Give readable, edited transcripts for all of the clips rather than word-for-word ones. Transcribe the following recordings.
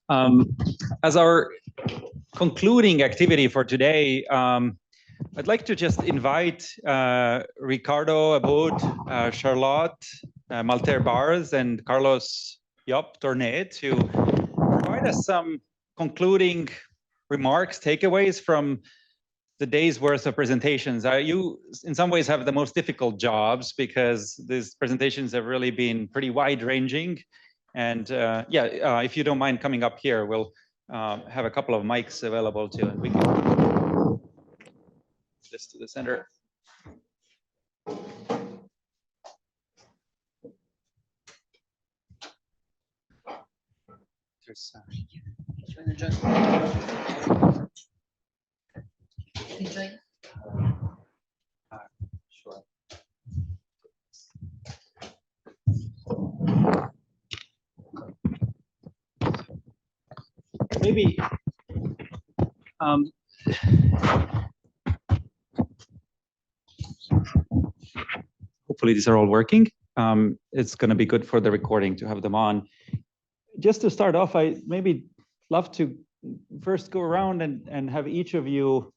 Um, as our concluding activity for today, I'd like to just invite Ricardo Abud, Charlotte Malter Bars, and Carlos Yop Tornet to provide us some concluding remarks, takeaways from the day's worth of presentations. You, in some ways, have the most difficult jobs because these presentations have really been pretty wide-ranging. And if you don't mind coming up here, we'll have a couple of mics available too, and we can this to the center. There's, sure. Maybe hopefully these are all working. It's going to be good for the recording to have them on. Just to start off, I maybe love to first go around and have each of you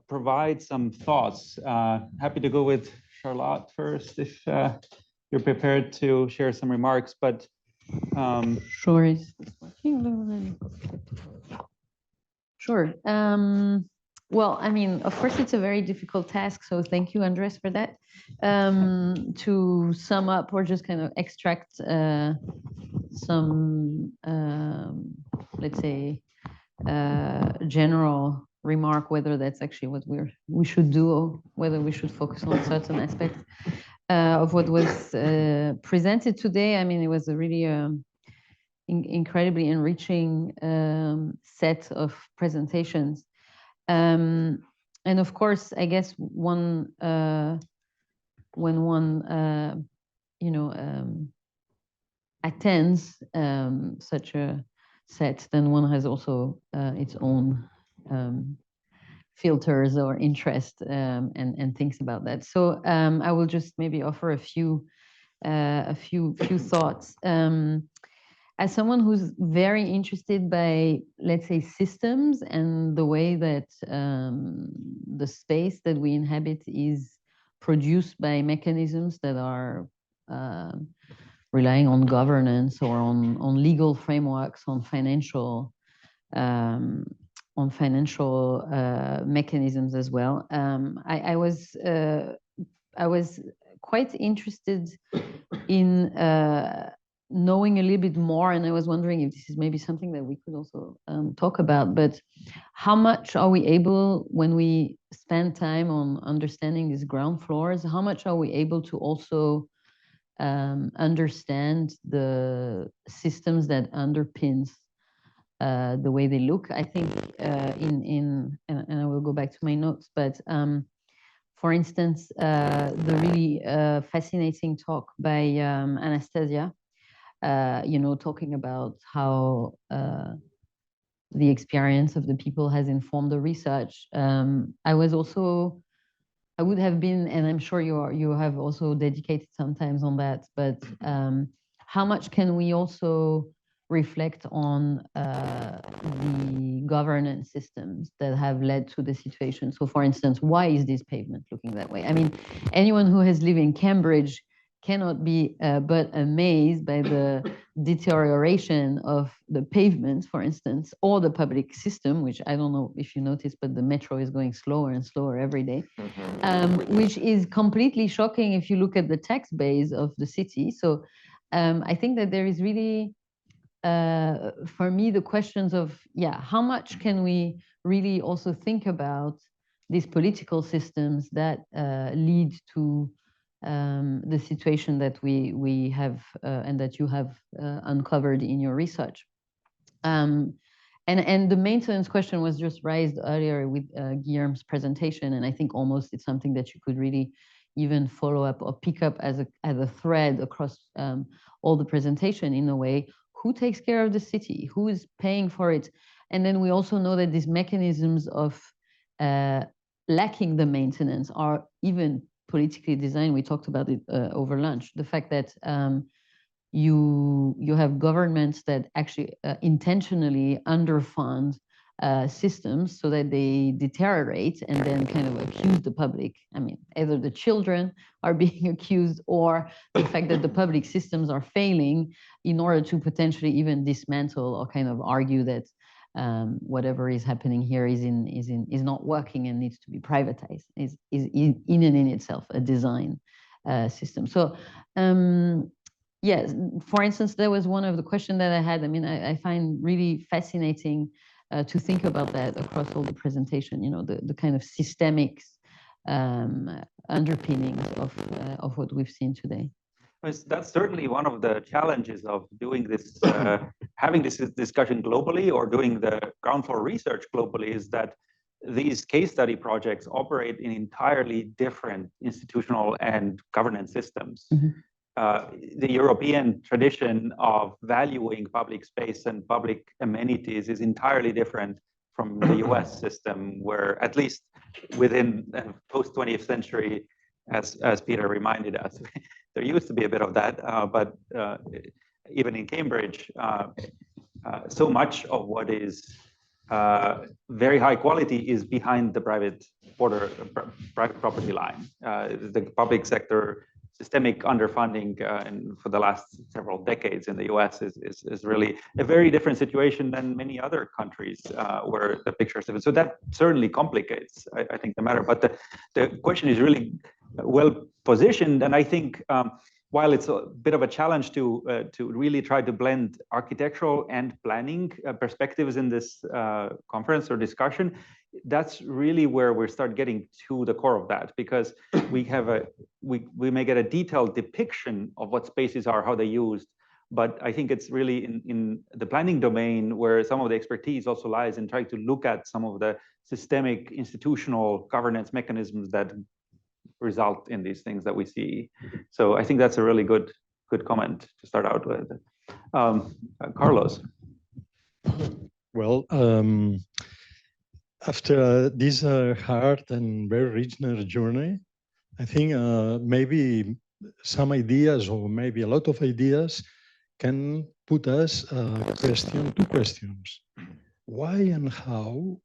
provide some thoughts. Happy to go with Charlotte first if you're prepared to share some remarks, but sure. Is this working? Sure. Well, I mean, of course, it's a very difficult task. So thank you, Andres, for that. To sum up or just kind of extract some, let's say, general remark, whether that's actually what we should do or whether we should focus on certain aspects of what was presented today. I mean, it was a really incredibly enriching set of presentations. And of course, I guess when one attends such a set, then one has also its own filters or interest and thinks about that. So I will just maybe offer a few thoughts. As someone who's very interested by, let's say, systems and the way that the space that we inhabit is produced by mechanisms that are relying on governance or on legal frameworks, on financial mechanisms as well. I was quite interested in knowing a little bit more, and I was wondering if this is maybe something that we could also talk about, but how much are we able, when we spend time on understanding these ground floors, how much are we able to also understand the systems that underpins the way they look? I think and I will go back to my notes, but for instance, the really fascinating talk by Anastasia, talking about how the experience of the people has informed the research. I would have been, and I'm sure you have also dedicated some times on that, but how much can we also reflect on the governance systems that have led to the situation? So for instance, why is this pavement looking that way? I mean, anyone who has lived in Cambridge cannot be but amazed by the deterioration of the pavements, for instance, or the public system, which I don't know if you noticed, but the metro is going slower and slower every day, which is completely shocking if you look at the tax base of the city. So I think that there is really, for me, the questions of, how much can we really also think about these political systems that lead to the situation that we have and that you have uncovered in your research. And the maintenance question was just raised earlier with Guillaume's presentation, and I think almost it's something that you could really even follow up or pick up as a thread across all the presentation in a way. Who takes care of the city? Who is paying for it? And then we also know that these mechanisms of lacking the maintenance are even politically designed. We talked about it over lunch. The fact that you have governments that actually intentionally underfund systems so that they deteriorate and then kind of accuse the public. I mean, either the children are being accused or the fact that the public systems are failing in order to potentially even dismantle or kind of argue that whatever is happening here is not working and needs to be privatized, is in and in itself a design system. So yes, for instance, there was one of the questions that I had. I mean, I find really fascinating to think about that across all the presentation, you know, the kind of systemic underpinnings of what we've seen today. That's certainly one of the challenges of doing this, having this discussion globally or doing the ground floor research globally, is that these case study projects operate in entirely different institutional and governance systems. Mm-hmm. The European tradition of valuing public space and public amenities is entirely different from the US system, where at least within the post-20th century, as Peter reminded us, there used to be a bit of that, but even in Cambridge, so much of what is very high quality is behind the private property line. The public sector systemic underfunding and for the last several decades in the US is really a very different situation than many other countries where the picture is different. So that certainly complicates, I think, the matter. But the question is really well positioned, and I think while it's a bit of a challenge to really try to blend architectural and planning perspectives in this conference or discussion, that's really where we start getting to the core of that, because we may get a detailed depiction of what spaces are, how they're used, but I think it's really in the planning domain where some of the expertise also lies in trying to look at some of the systemic institutional governance mechanisms that result in these things that we see. So I think that's a really good comment to start out with. Carlos. Well, after this hard and very rich journey, I think maybe some ideas or maybe a lot of ideas can put us two questions. Why and how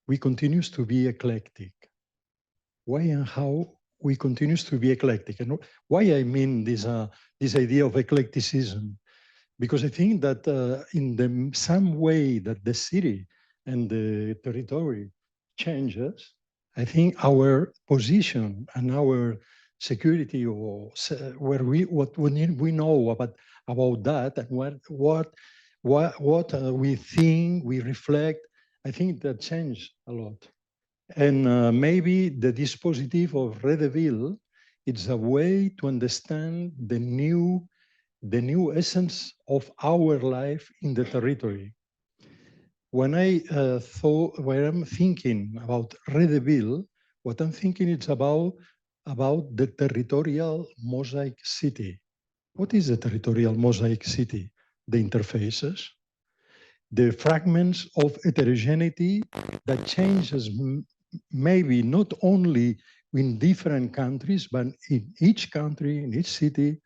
we continue to be eclectic? Why and how we continue to be eclectic? And why I mean this idea of eclecticism? Because I think that in some way that the city and the territory changes, I think our position and our security, or where what we know about that, and what we think, we reflect, I think that changed a lot. And maybe the dispositif of Redeville, it's a way to understand the new essence of our life in the territory. When I'm thinking about Redeville, what I'm thinking is about the territorial mosaic city. What is the territorial mosaic city? The interfaces, the fragments of heterogeneity that changes maybe not only in different countries, but in each country, in each city,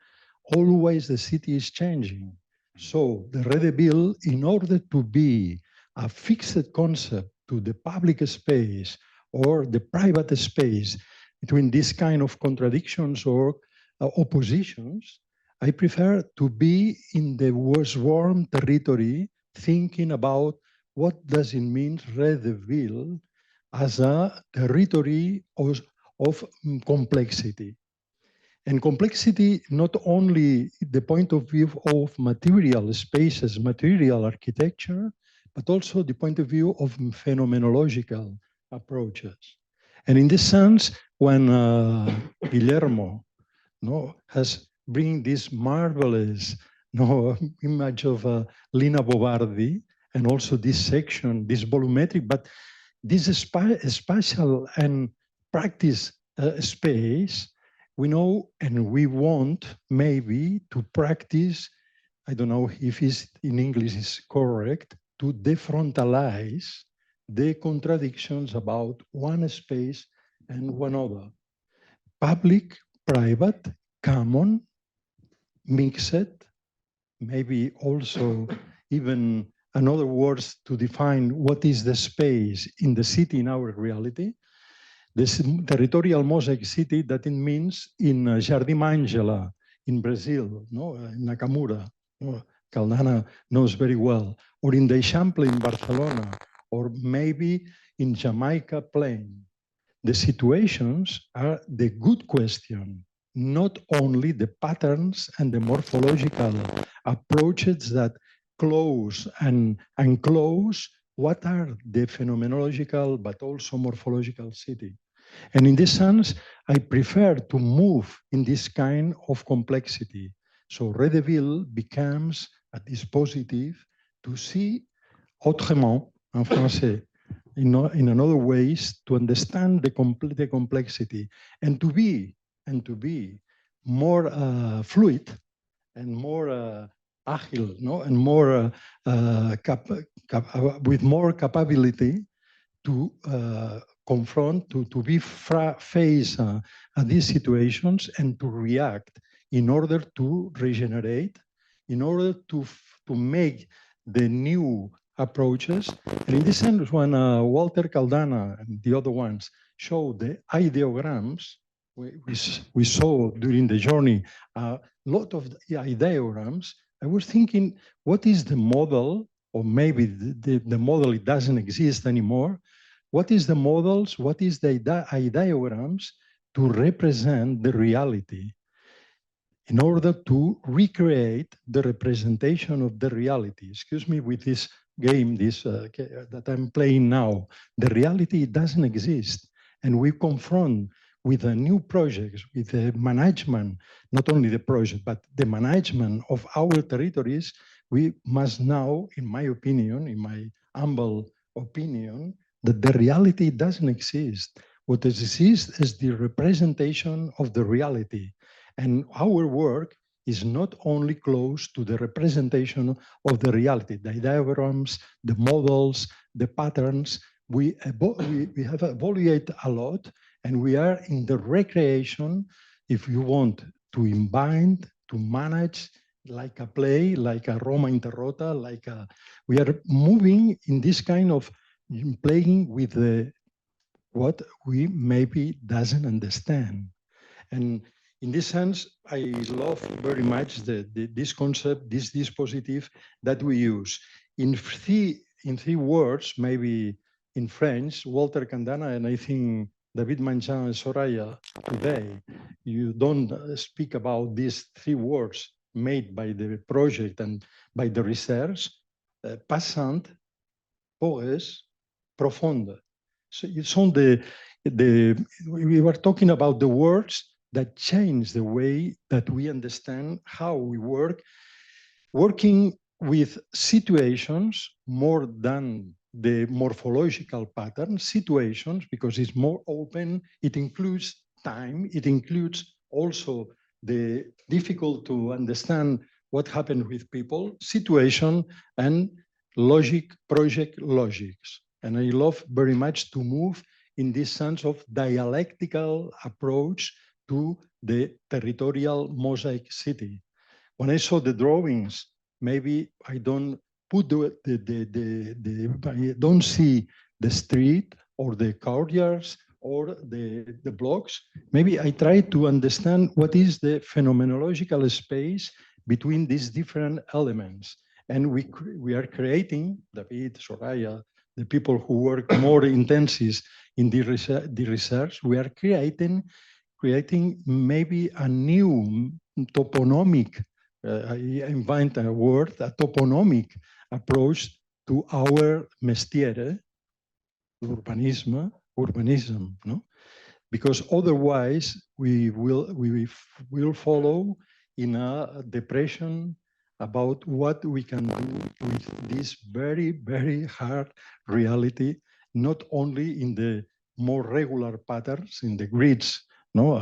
always the city is changing. So the Redeville, in order to be a fixed concept to the public space or the private space, between these kind of contradictions or oppositions, I prefer to be in the warm territory, thinking about what does it mean Redeville as a territory of complexity. And complexity, not only the point of view of material spaces, material architecture, but also the point of view of phenomenological approaches. And in this sense, when Guillermo has bring this marvelous image of Lina Bo Bardi, and also this section, this volumetric, but this spatial and practice space, we know and we want maybe to practice, I don't know if it's in English is correct, to defrontalize the contradictions about one space and one other. Public, private, common, mixed, maybe also even another words to define what is the space in the city in our reality. This territorial mosaic city, that it means in Jardim Angela in Brazil, no? In Nakamura, no? Caldana knows very well, or in the Eixample in Barcelona, or maybe in Jamaica Plain. The situations are the good question, not only the patterns and the morphological approaches that close and enclose what are the phenomenological but also morphological city. And in this sense, I prefer to move in this kind of complexity. So Redeville becomes a dispositif to see autrement, en français, in another ways, to understand the complexity and to be more fluid and more agile, no? And more with more capability to confront, to be face these situations and to react in order to regenerate, in order to make the new approaches. And in this sense, when Walter Caldana and the other ones show the ideograms, we saw during the journey a lot of the ideograms. I was thinking, what is the model, or maybe the model, it doesn't exist anymore. What is the models, what is the ideograms to represent the reality in order to recreate the representation of the reality? Excuse me, with this game, that I'm playing now, the reality doesn't exist. And we confront with a new projects, with the management, not only the project, but the management of our territories. We must now, in my opinion, in my humble opinion, that the reality doesn't exist. What exists is the representation of the reality. And our work is not only close to the representation of the reality, the diagrams, the models, the patterns. We have evaluated a lot, and we are in the recreation, if you want, to imbind, to manage, like a play, like a Roma Interrota, we are moving in this kind of playing with what we maybe doesn't understand. And in this sense, I love very much this concept, this dispositif that we use. In three words, maybe in French, Walter Caldana, and I think David Manjan and Soraya today, you don't speak about these three words made by the project and by the research, passante, pores, profonde. So it's on we were talking about the words that change the way that we understand how we work, working with situations more than the morphological pattern, situations, because it's more open, it includes time, it includes also the difficult to understand what happened with people, situation, and logic, project logics. And I love very much to move in this sense of dialectical approach to the territorial mosaic city. When I saw the drawings, maybe I don't put I don't see the street or the courtyards or the blocks. Maybe I try to understand what is the phenomenological space between these different elements. And we are creating, David, Soraya, the people who work more intensive in the research, we are creating maybe a new toponymic, I invent a word, a toponymic approach to our mestiere, urbanism, no? Because otherwise we will follow in a depression about what we can do with this very, very hard reality, not only in the more regular patterns, in the grids, no,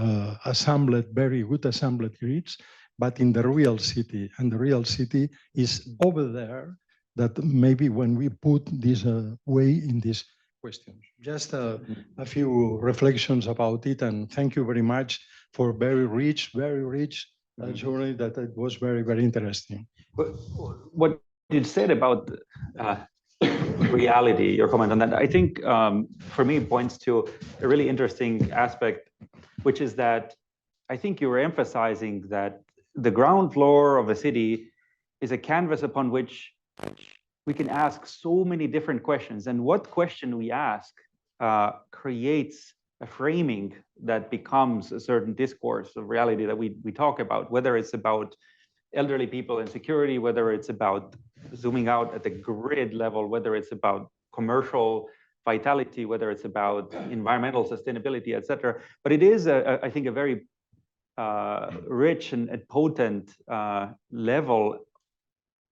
assembled, very good assembled grids, but in the real city. And the real city is over there, that maybe when we put this way in this question. Just a few reflections about it, and thank you very much for very rich journey that it was very, very interesting. what you said about reality, your comment on that, I think for me points to a really interesting aspect, which is that I think you were emphasizing that the ground floor of a city is a canvas upon which we can ask so many different questions. And what question we ask creates a framing that becomes a certain discourse of reality that we talk about, whether it's about elderly people and security, whether it's about zooming out at the grid level, whether it's about commercial vitality, whether it's about environmental sustainability, et cetera. But it is, I think, a very rich and potent level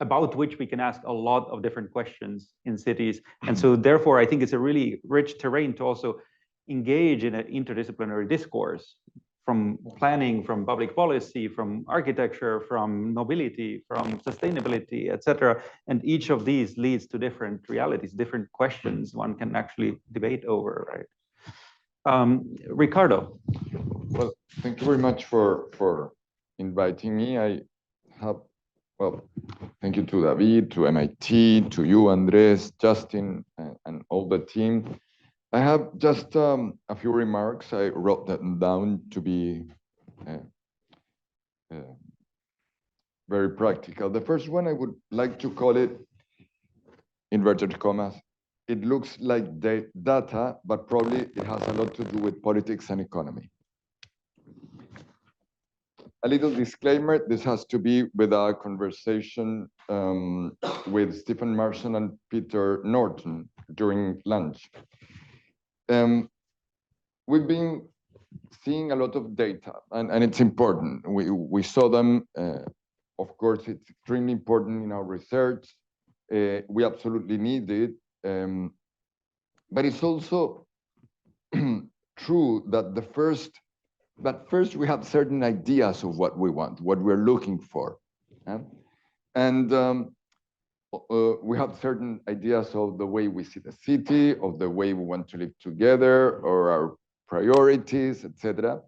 about which we can ask a lot of different questions in cities. And so therefore, I think it's a really rich terrain to also engage in an interdisciplinary discourse, from planning, from public policy, from architecture, from mobility, from sustainability, et cetera. And each of these leads to different realities, different questions one can actually debate over, right? Ricardo. Well, thank you very much for inviting me. I have, well, thank you to David, to MIT, to you, Andres, Justin, and all the team. I have just a few remarks. I wrote them down to be very practical. The first one, I would like to call it, inverted commas, it looks like data, but probably it has a lot to do with politics and economy. A little disclaimer, this has to be with our conversation with Stephen Marson and Peter Norton during lunch. We've been seeing a lot of data, and it's important. We saw them. Of course, it's extremely important in our research. We absolutely need it. But it's also true that first we have certain ideas of what we want, what we're looking for. And we have certain ideas of the way we see the city, of the way we want to live together, or our priorities, etc.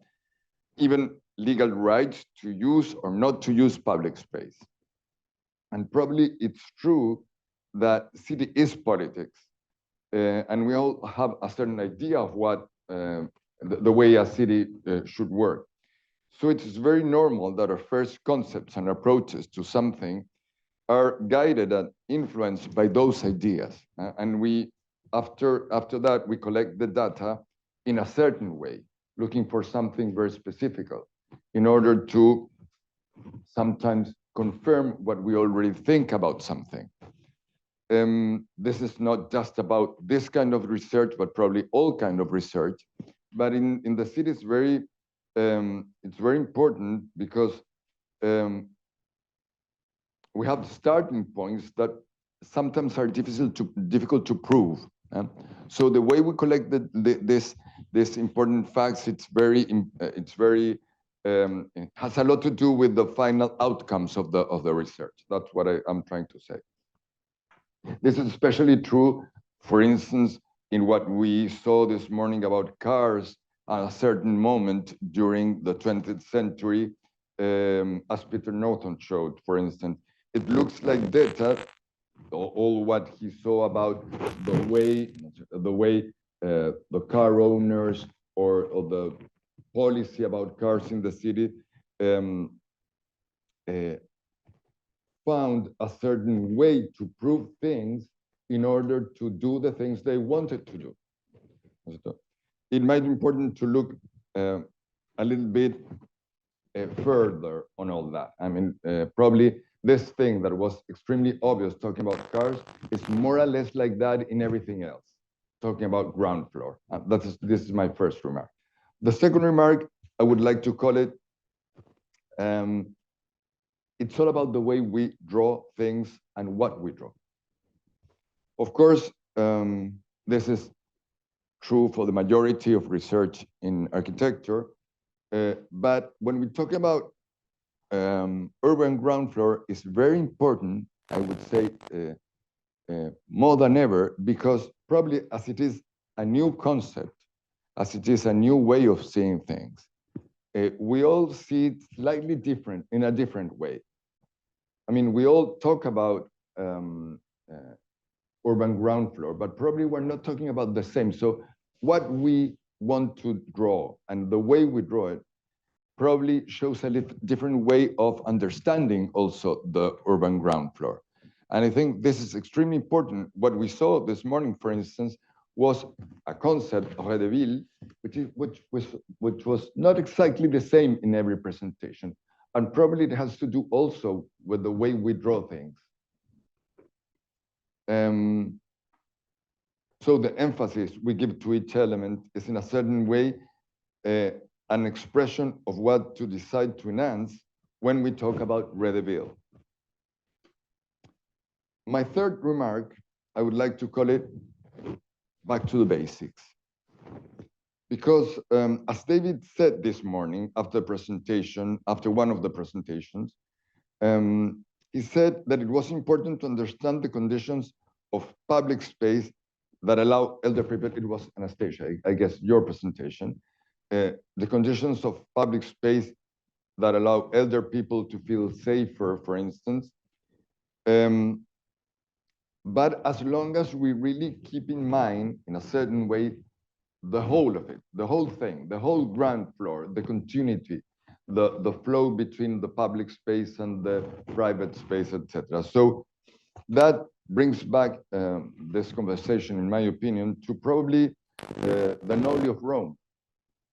Even legal rights to use or not to use public space. And probably it's true that city is politics. And we all have a certain idea of what the way a city should work. So it's very normal that our first concepts and approaches to something are guided and influenced by those ideas. And we, after that, we collect the data in a certain way, looking for something very specific in order to sometimes confirm what we already think about something. This is not just about this kind of research, but probably all kind of research. But in the city, it's very important because we have starting points that sometimes are difficult to prove. So the way we collect this important facts, it has a lot to do with the final outcomes of the research. That's what I'm trying to say. This is especially true, for instance, in what we saw this morning about cars at a certain moment during the 20th century, as Peter Norton showed, for instance. It looks like data, all what he saw about the way the car owners or the policy about cars in the city found a certain way to prove things in order to do the things they wanted to do. It might be important to look a little bit further on all that. I mean, probably this thing that was extremely obvious talking about cars is more or less like that in everything else, talking about ground floor. This is my first remark. The second remark, I would like to call it, it's all about the way we draw things and what we draw. Of course, this is true for the majority of research in architecture, but when we talk about urban ground floor, it's very important, I would say, more than ever, because probably as it is a new concept, as it is a new way of seeing things, we all see it slightly different, in a different way. I mean, we all talk about urban ground floor, but probably we're not talking about the same. So what we want to draw and the way we draw it probably shows a different way of understanding also the urban ground floor. And I think this is extremely important. What we saw this morning, for instance, was a concept of Rue de Ville, which was not exactly the same in every presentation. And probably it has to do also with the way we draw things. So the emphasis we give to each element is in a certain way an expression of what to decide to enhance when we talk about Rue de Ville. My third remark, I would like to call it back to the basics. Because as David said this morning after one of the presentations, he said that it was important to understand the conditions of public space that allow elder people. It was Anastasia, I guess, your presentation. The conditions of public space that allow elder people to feel safer, for instance. But as long as we really keep in mind, in a certain way, the whole of it, the whole thing, the whole ground floor, the continuity, the flow between the public space and the private space, etc. So that brings back this conversation, in my opinion, to probably the Noli of Rome,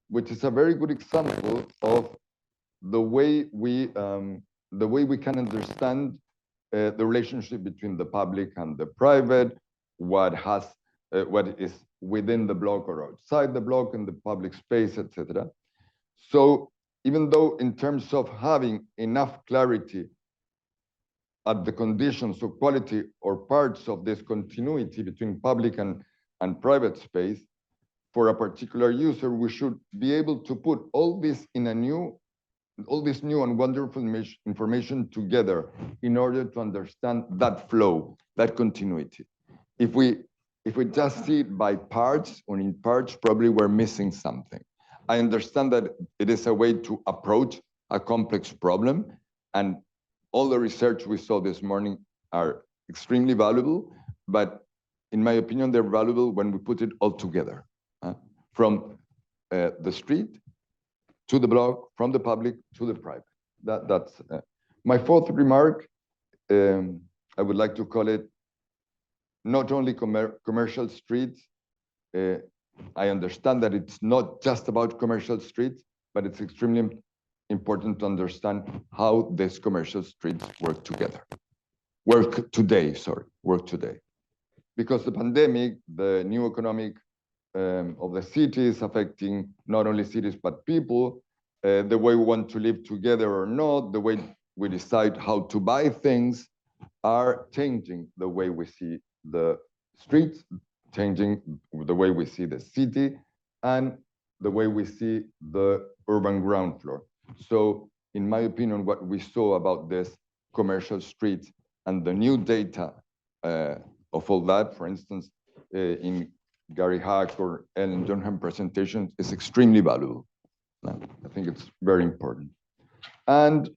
which is a very good example of the way we can understand the relationship between the public and the private, what is within the block or outside the block in the public space, etc. So even though in terms of having enough clarity at the conditions or quality or parts of this continuity between public and private space, for a particular user, we should be able to put all this new and wonderful information together in order to understand that flow, that continuity. If we just see it by parts or in parts, probably we're missing something. I understand that it is a way to approach a complex problem, and all the research we saw this morning are extremely valuable, but in my opinion, they're valuable when we put it all together, from the street to the block, from the public to the private. That's my fourth remark. I would like to call it not only commercial streets. I understand that it's not just about commercial streets, but it's extremely important to understand how these commercial streets work together. Work today. Because the pandemic, the new economic of the city is affecting not only cities, but people, the way we want to live together or not, the way we decide how to buy things are changing the way we see the streets, changing the way we see the city, and the way we see the urban ground floor. So in my opinion, what we saw about this commercial streets and the new data of all that, for instance, in Gary Hack or Ellen Dunham presentations, is extremely valuable. I think it's very important. And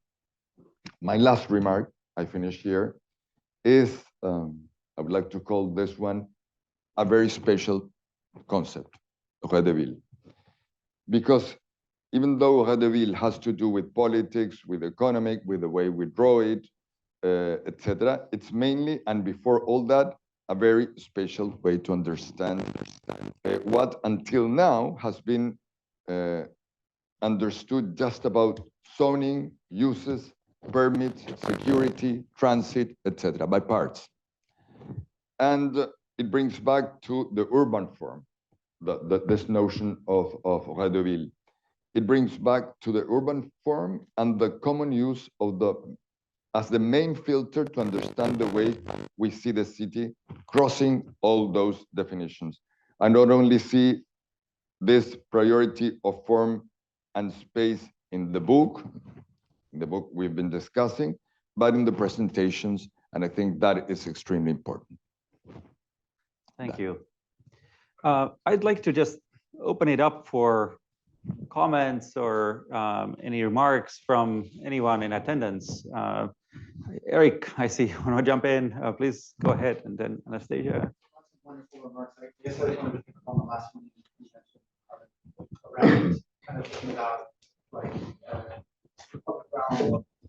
my last remark, I finish here, is I would like to call this one a very special concept, Rue de Ville. Because even though Rue de Ville has to do with politics, with economic, with the way we draw it, etc., it's mainly, and before all that, a very special way to understand what until now has been understood just about zoning, uses, permits, security, transit, etc., by parts. And it brings back to the urban form, this notion of Rue de Ville. It brings back to the urban form and the common use of as the main filter to understand the way we see the city, crossing all those definitions. And not only see this priority of form and space in the book we've been discussing, but in the presentations, and I think that is extremely important. Thank you. I'd like to just open it up for comments or any remarks from anyone in attendance. Eric, I see. Want to jump in? Please go ahead, and then Anastasia. Wonderful remarks. I guess I just wanted to pick up on the last one you mentioned around kind of thinking about like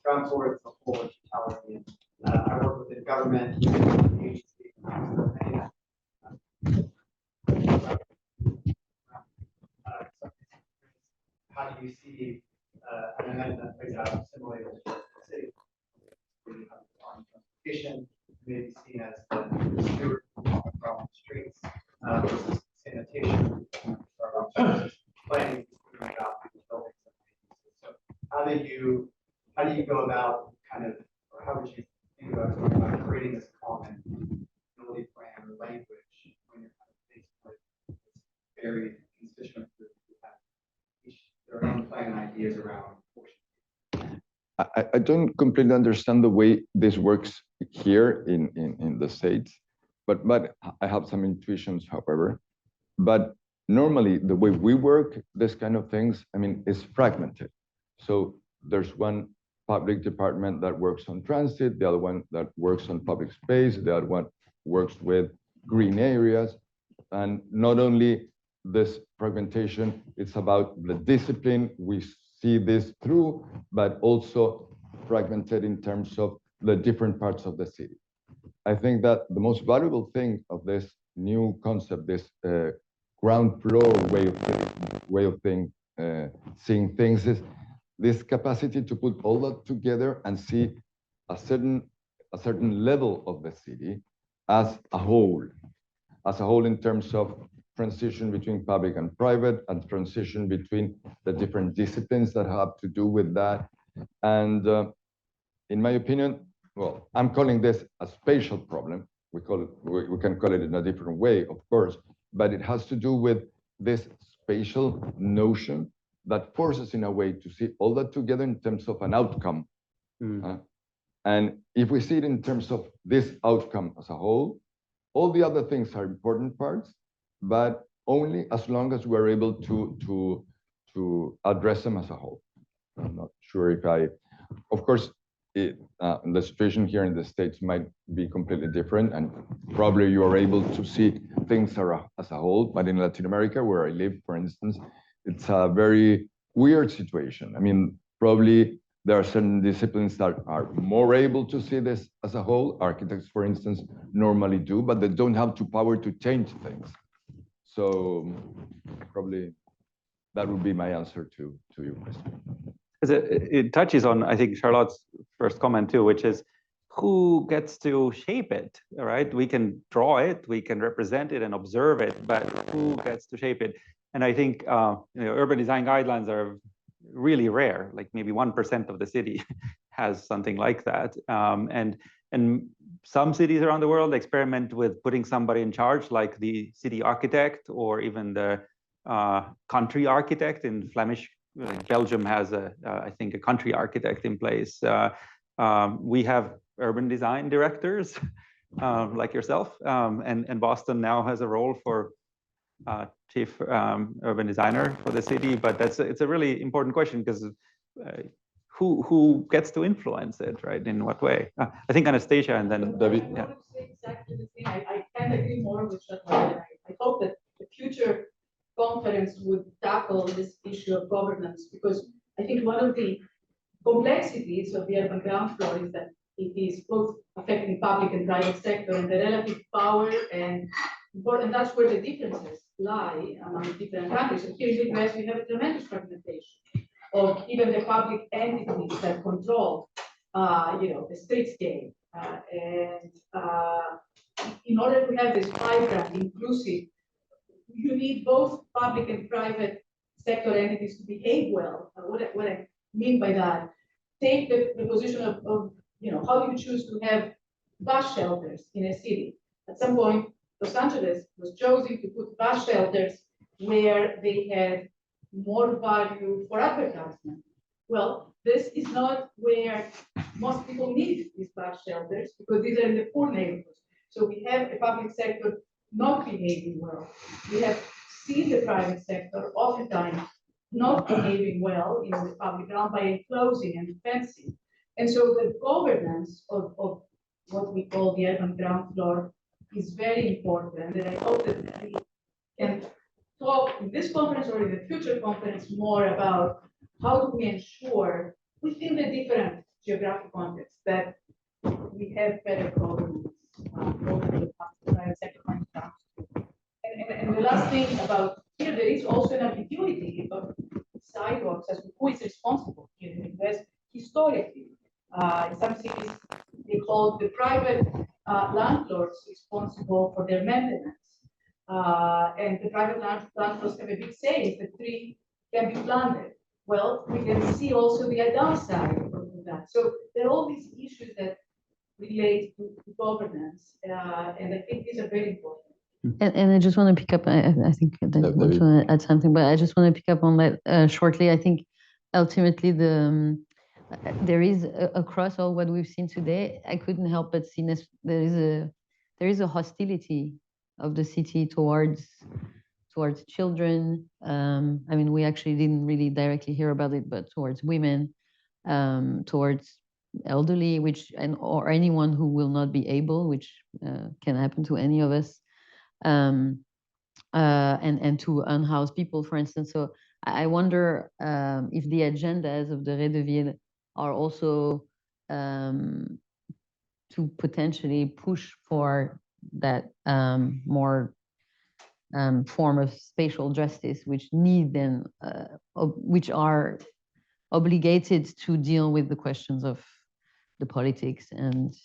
ground towards the whole totality. I work within government, agencies, how do you see an event that plays out similarly to the city? On transportation, maybe seen as the steward from streets versus sanitation, planning about buildings. So how do you go about kind of, or how would you think about creating this common mobility plan or language when you're kind of faced with this very constituent group who have each their own plan ideas around? I don't completely understand the way this works here in the States, but I have some intuitions, however. But normally the way we work, this kind of things, I mean, is fragmented. So there's one public department that works on transit, the other one that works on public space, the other one works with green areas. And not only this fragmentation, it's about the discipline we see this through, but also fragmented in terms of the different parts of the city. I think that the most valuable thing of this new concept, this ground floor way of seeing things, is this capacity to put all that together and see a certain level of the city as a whole in terms of transition between public and private, and transition between the different disciplines that have to do with that. And in my opinion, well, I'm calling this a spatial problem. We can call it in a different way, of course, but it has to do with this spatial notion that forces in a way to see all that together in terms of an outcome. And if we see it in terms of this outcome as a whole, all the other things are important parts, but only as long as we're able to address them as a whole. I'm not sure if of course, the situation here in the States might be completely different, and probably you are able to see things as a whole, but in Latin America, where I live, for instance, it's a very weird situation. I mean, probably there are certain disciplines that are more able to see this as a whole. Architects, for instance, normally do, but they don't have the power to change things. So probably that would be my answer to your question. It touches on, I think, Charlotte's first comment too, which is who gets to shape it, all right? We can draw it, we can represent it and observe it, but who gets to shape it? And I think urban design guidelines are really rare, like maybe 1% of the city has something like that. And some cities around the world experiment with putting somebody in charge, like the city architect or even the country architect. In Flemish, Belgium has I think a country architect in place. We have urban design directors like yourself, and Boston now has a role for chief urban designer for the city. But it's a really important question, because who gets to influence it, right? In what way? I think Anastasia, and then David. I would say exactly the same. I can't agree more with Charlotte. I hope that the future conference would tackle this issue of governance, because I think one of the complexities of the urban ground floor is that it is both affecting public and private sector, and the relative power and that's where the differences lie among different countries. So here in the US, we have a tremendous fragmentation of even the public entities that control, the streetscape. In order to have this vibrant, inclusive, you need both public and private sector entities to behave well. What I mean by that, take the position of how do you choose to have bus shelters in a city? At some point, Los Angeles was choosing to put bus shelters where they had more value for advertisement. Well, this is not where most people need these bus shelters, because these are in the poor neighborhoods. So we have a public sector not behaving well. We have seen the private sector oftentimes not behaving well in the public realm by enclosing and fencing. And so the governance of what we call the urban ground floor is very important. And I hope that we can talk in this conference or in the future conference more about how do we ensure within the different geographic contexts that we have better governance, both in the private sector and and the last thing about here, there is also an ambiguity of sidewalks as to who is responsible here in the US historically. In some cities, they call the private landlords responsible for their maintenance. And the private landlords have a big say if the tree can be planted. Well, we can see also the downside of that. So there are all these issues that relate to governance, and I think these are very important. And I just want to pick up, I think that you want to add something, but I just want to pick up on that shortly. I think ultimately there is across all what we've seen today, I couldn't help but see there is a hostility of the city towards children. I mean, we actually didn't really directly hear about it, but towards women, towards elderly, or anyone who will not be able, which can happen to any of us. And to unhoused people, for instance. So I wonder if the agendas of the Ré de Ville are also to potentially push for that more form of spatial justice, which which are obligated to deal with the questions of the politics and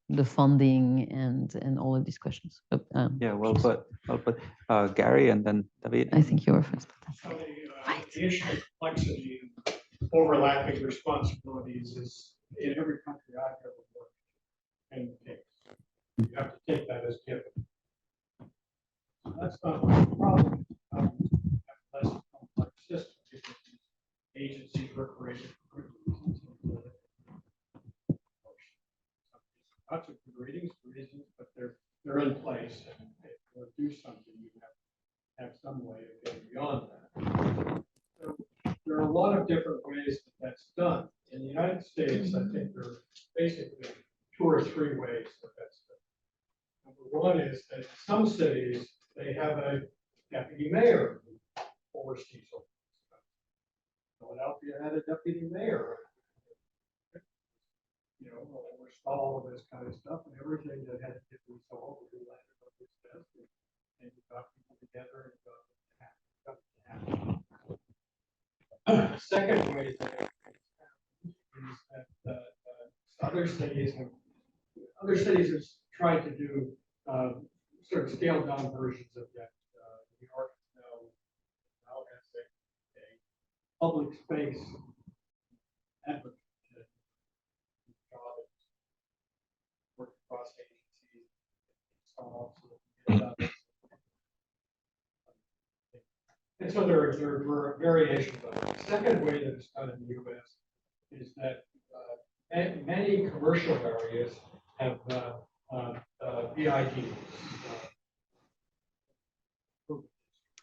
the funding and all of these questions. But, Yeah, well put. Gary and then David. I think you were first. So the issue of complexity and overlapping responsibilities is in every country I've ever worked in. You have to take that as given. So that's not a problem. Have less complex system because agencies are created for good reasons. Lots of good reasons, but they're in place, and if you want to do something, you have some way of getting beyond that. So there are a lot of different ways that that's done. In the United States, I think there are basically 2 or 3 ways that that's done. Number one is that in some cities, they have a deputy mayor who oversees all this stuff. Philadelphia had a deputy mayor, oversaw all of this kind of stuff, and everything that had to get resolved was landed on his desk, and you got people together and got it to happen. Second way that it happens is that other cities have tried to do sort of scaled down versions of that. New York now has a public space advocate job, work across agencies, and so there are variations of it. The second way that it's done in the U.S. is that many commercial areas have BIDs,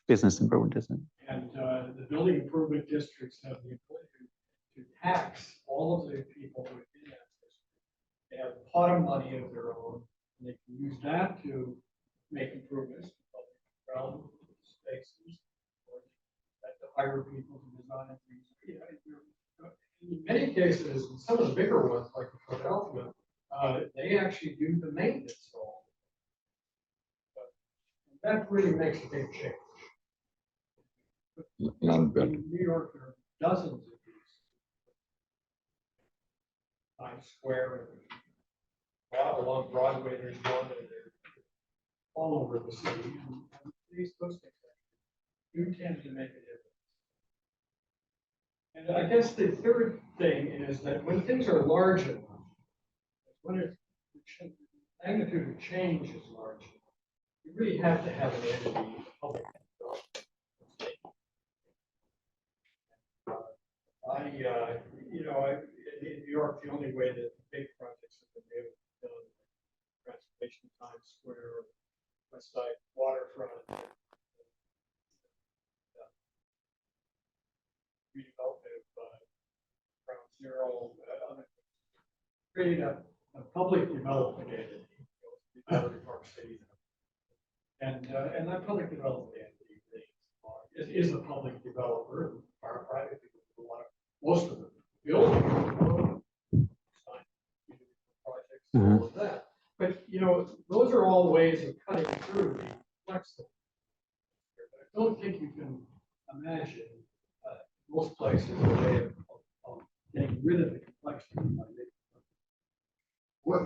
Business improvement district. and the building improvement districts have the ability to tax all of the people within that district. They have a pot of money of their own, and they can use that to make improvements to public realm spaces, or to hire people to design things. In many cases, in some of the bigger ones, like Philadelphia, they actually do the maintenance of all. That really makes a big change. In New York, there are dozens of these. Times Square and along Broadway, there's one, and they're all over the city. And those things do tend to make a difference. And I guess the third thing is that when things are large enough, when the magnitude of change is large enough, you really have to have an entity, public. In New York, the only way that big projects have been able to be done, transportation, Times Square, West Side waterfront, redevelopment of Ground Zero, other things create a public development entity. Battery Park City. And that public development entity is a public developer, are private people who want to, most of them, building projects, all of that. But, you know, those are all ways of cutting through the complexity. I don't think you can imagine most places a way of getting rid of the complexity. What?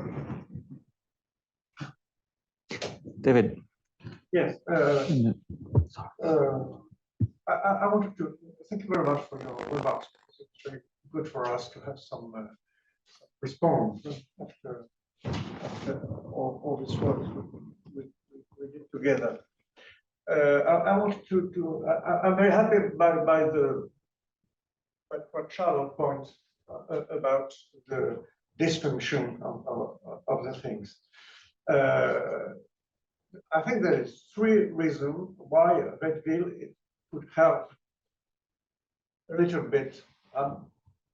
David. Yes. I wanted to thank you very much for your remarks. It's very good for us to have some response after all this work we did together. I wanted to I'm very happy by what Charlotte points about the dysfunction of the things. I think there is 3 reasons why Redville could help a little bit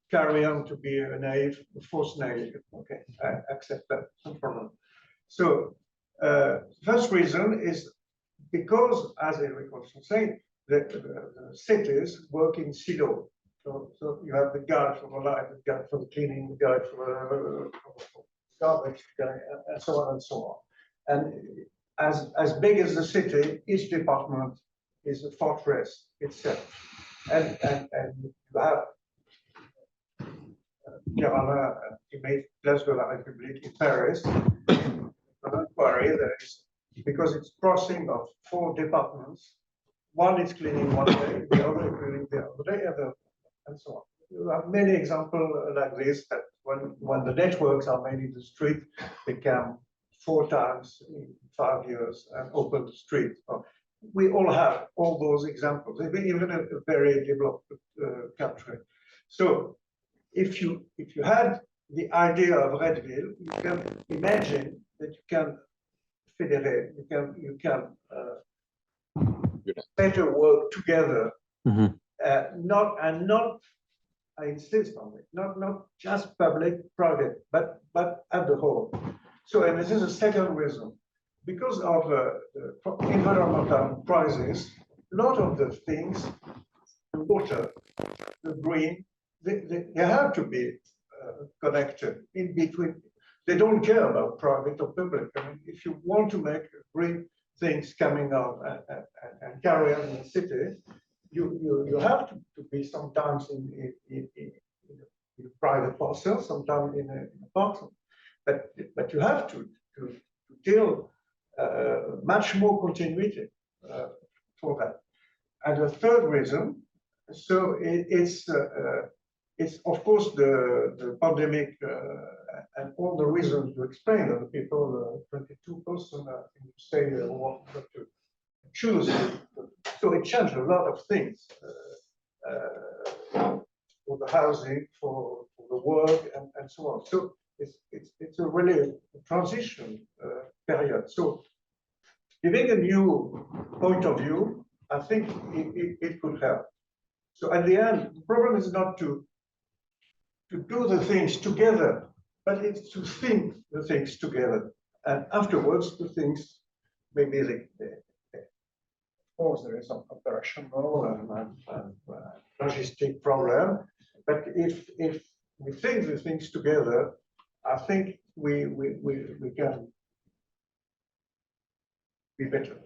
carry on to be a naive, false naive. Okay, I accept that, no problem. So, first reason is because, as Eric also said, the cities work in silo. So you have the guy for the light, the guy for the cleaning, the guy for garbage, and so on and so on. And as big as the city, each department is a fortress itself. And you have Pierre he made Place de la République in Paris, an inquiry that is, because it's crossing of 4 departments. One is cleaning one day, the other is cleaning the other day, and so on. You have many examples like this, that when the networks are made in the street, they come 4 times in 5 years and open the street. We all have all those examples, even a very developed country. So if you had the idea of Redville, you can imagine that you can federate, you can better work together, not I insist on it, not just public, private, but at the whole. So, and this is a second reason. Because of the environmental crisis, a lot of the things, the water, the green, they have to be connected in between. They don't care about private or public. I mean, if you want to make green things coming out and carry on in the city, you have to be sometimes in a private parcel, sometimes in a parcel. But you have to deal much more continuity for that. And the third reason, so it's of course the pandemic and all the reasons you explained, that the people, 22% say they want to choose. So it changed a lot of things for the housing, for the work, and so on. So it's a really transition period. So giving a new point of view, I think it could help. So at the end, the problem is not to do the things together, but it's to think the things together. And afterwards, the things, maybe of course, there is some operational and logistic problem. But if we think the things together, I think we can be better.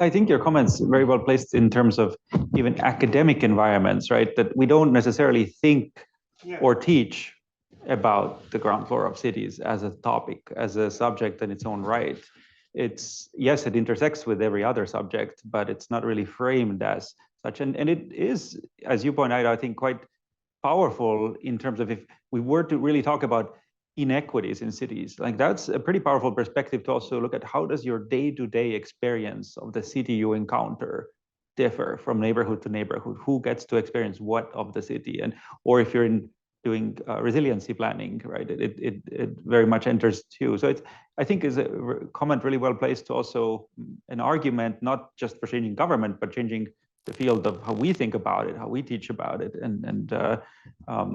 I think your comments are very well placed in terms of even academic environments, right? That we don't necessarily think or teach about the ground floor of cities as a topic, as a subject in its own right. It's, yes, it intersects with every other subject, but it's not really framed as such. And it is, as you point out, I think quite powerful in terms of if we were to really talk about inequities in cities, like that's a pretty powerful perspective to also look at how does your day-to-day experience of the city you encounter differ from neighborhood to neighborhood, who gets to experience what of the city, and or if you're doing resiliency planning, right, it very much enters too. So I think is a comment really well placed to also an argument not just for changing government but changing the field of how we think about it, how we teach about it, and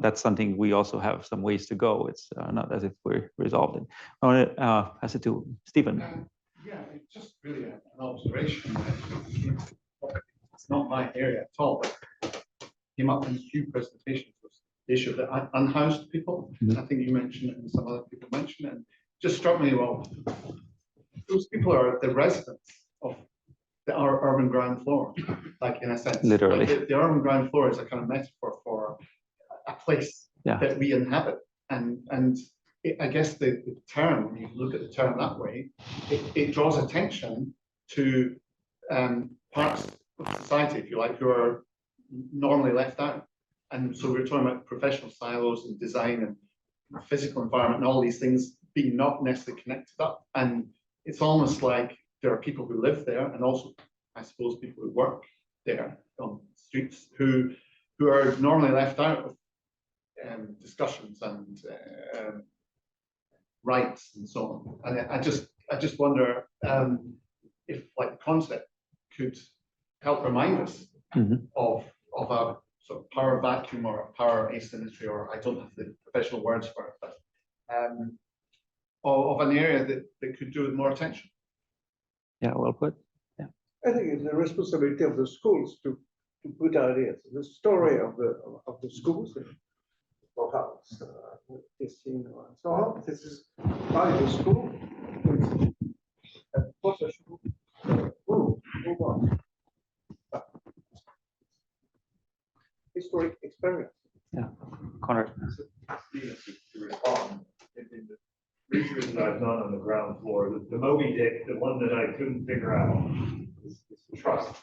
that's something we also have some ways to go. It's not as if we're resolved it. I want to pass it to Stephen. Yeah, it's just really an observation. It's not my area at all, but came up in a few presentations was the issue of the unhoused people. I think you mentioned it and some other people mentioned it. And it just struck me, well, those people are the residents of our urban ground floor, like in a sense. Literally. Like the urban ground floor is a kind of metaphor for a place that we inhabit. And I guess the term, when you look at the term that way, it draws attention to parts of society, if you like, who are normally left out. And so we're talking about professional silos and design and physical environment and all these things being not necessarily connected up. And it's almost like there are people who live there and also, I suppose, people who work there on the streets who are normally left out of discussions and rights and so on. And I just wonder if, like, the concept could help remind us of a sort of power vacuum or a power asymmetry, or I don't have the professional words for it, but of an area that could do with more attention. Yeah, well put. Yeah, I think it's the responsibility of the schools to put ideas. The story of the schools, perhaps testing and so on. This is by the school. Move on. Historic experience. yeah. Connor. To respond, in the research that I've done on the ground floor, the Moby Dick, the one that I couldn't figure out is trust.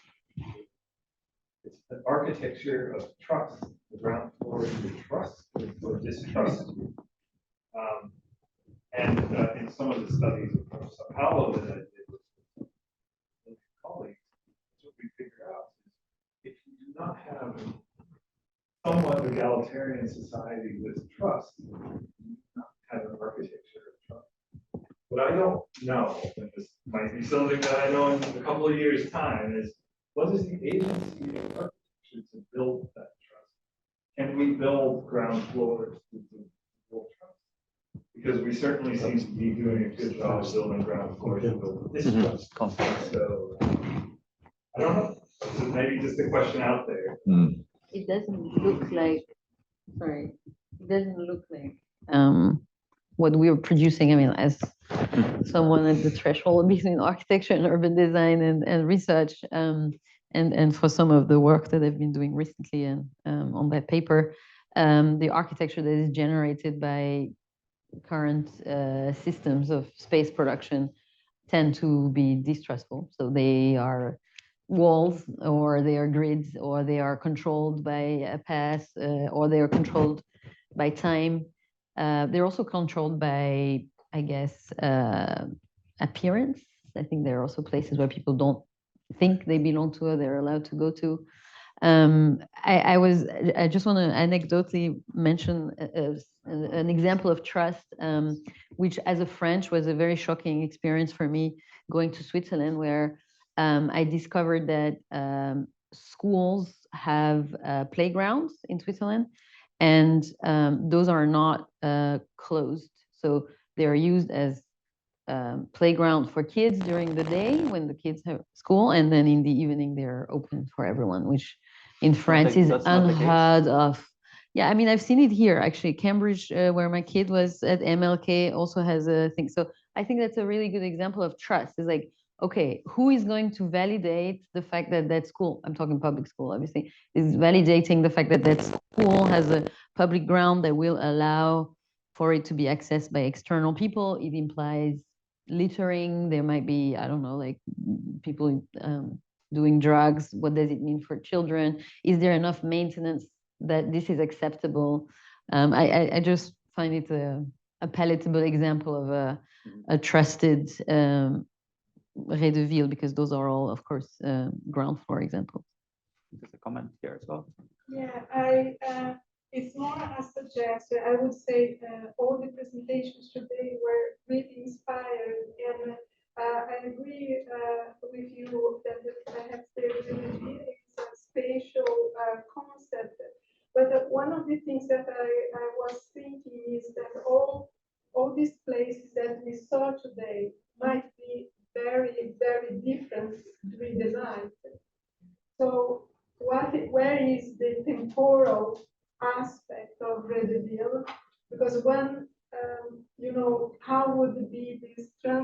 It's the architecture of trust. The ground floor is the trust or distrust. And in some of the studies of Sao Paulo that I did with colleagues, what we figured out is if you do not have somewhat egalitarian society with trust, you do not have an architecture of trust. What I don't know, and this might be something that I know in a couple of years' time, is what is the agency of architecture to build that trust? Can we build ground floors to build trust? Because we certainly seem to be doing a good job of building ground floors to build distrust. So I don't know. So maybe just a question out there. It doesn't look like, sorry, it doesn't look like what we are producing. I mean, as someone at the threshold between architecture and urban design and research, and for some of the work that I've been doing recently and on that paper, the architecture that is generated by current systems of space production tend to be distrustful. So they are walls, or they are grids, or they are controlled by a path, or they are controlled by time. They're also controlled by, I guess, appearance. I think there are also places where people don't think they belong to, or they're allowed to go to. I just want to anecdotally mention an example of trust, which as a French was a very shocking experience for me, going to Switzerland, where I discovered that schools have playgrounds in Switzerland, and those are not closed. So they are used as playground for kids during the day when the kids have school, and then in the evening they're open for everyone, which in France is unheard of. Yeah, I mean, I've seen it here actually. Cambridge, where my kid was at MLK, also has a thing. So I think that's a really good example of trust. It's like, okay, who is going to validate the fact that that school, I'm talking public school, obviously, is validating the fact that that school has a public ground that will allow for it to be accessed by external people. It implies littering. There might be, I don't know, like people doing drugs. What does it mean for children? Is there enough maintenance that this is acceptable? I just find it a palatable example of a trusted Ré de Ville, because those are all, of course, ground floor examples. There's a comment here as well. Yeah, it's more a suggestion. I would say all the presentations today were really inspired, and I agree with you that perhaps there really is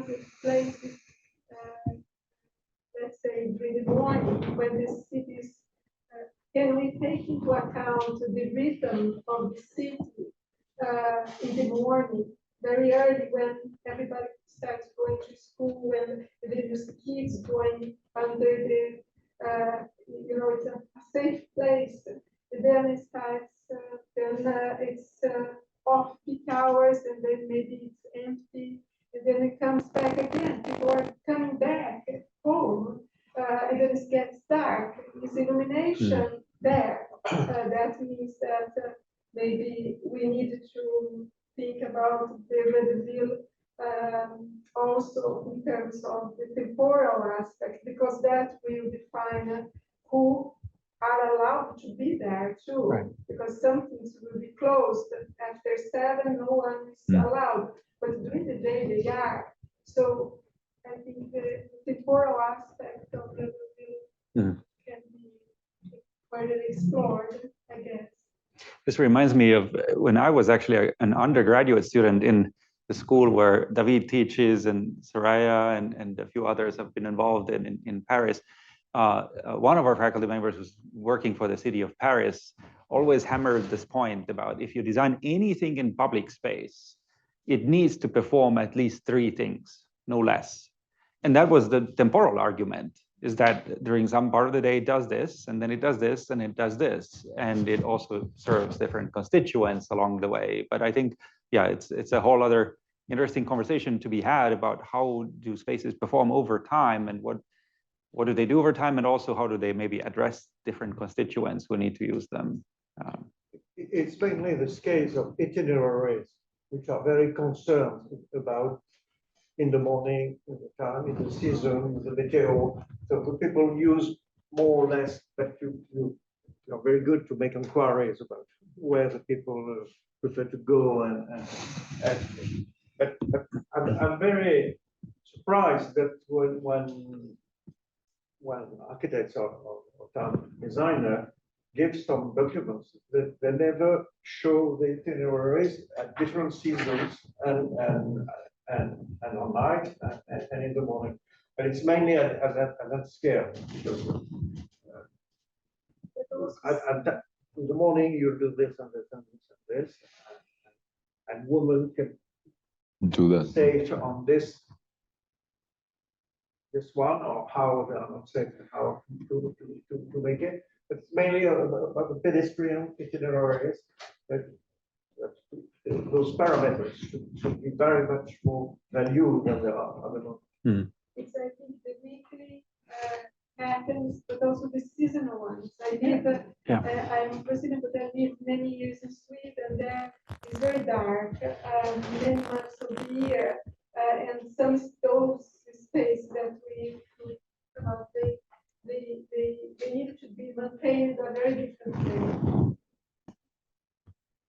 transit places, let's say during the morning when the cities, can we take into account the rhythm of the city in the morning, very early when everybody starts going to school, when there's kids going under the, it's a safe place. And then it starts, it's off peak hours, and then maybe it's empty, and then it comes back again. People are coming back home, and then it gets dark. Is illumination there? That means that maybe we need to think about the Redeville also in terms of the temporal aspect, because that will define who are allowed to be there too. Right. Because some things will be closed after 7, no one is allowed, but during the day they are. So I think the temporal aspect of Redeville can be further explored, I guess. This reminds me of when I was actually an undergraduate student in the school where David teaches, and Soraya and a few others have been involved in Paris. One of our faculty members was working for the city of Paris, always hammered this point about if you design anything in public space, it needs to perform at least 3 things, no less. And that was the temporal argument, is that during some part of the day it does this, and then it does this, and it does this. And it also serves different constituents along the way. But I think, yeah, it's a whole other interesting conversation to be had about how do spaces perform over time, and what do they do over time, and also how do they maybe address different constituents who need to use them. It's mainly the scales of itineraries, which are very concerned about in the morning, in the time, in the season, in the meteo. So the people use more or less, but you're very good to make inquiries about where the people prefer to go. But I'm very surprised that when architects or town designer give some documents that they never show the itineraries at different seasons and on night and in the morning. But it's mainly at that scale. In the morning you do this and this and this and this, and women can do that. stay on this one, or how I'm not saying how to make it. But it's mainly about the pedestrian itineraries. That those parameters should be very much more valued than they are. I don't know. It's, I think, the weekly patterns, but also the seasonal ones. I live, I'm Brazilian, but I lived many years in Sweden. There it's very dark, many months of the year, and some those space that we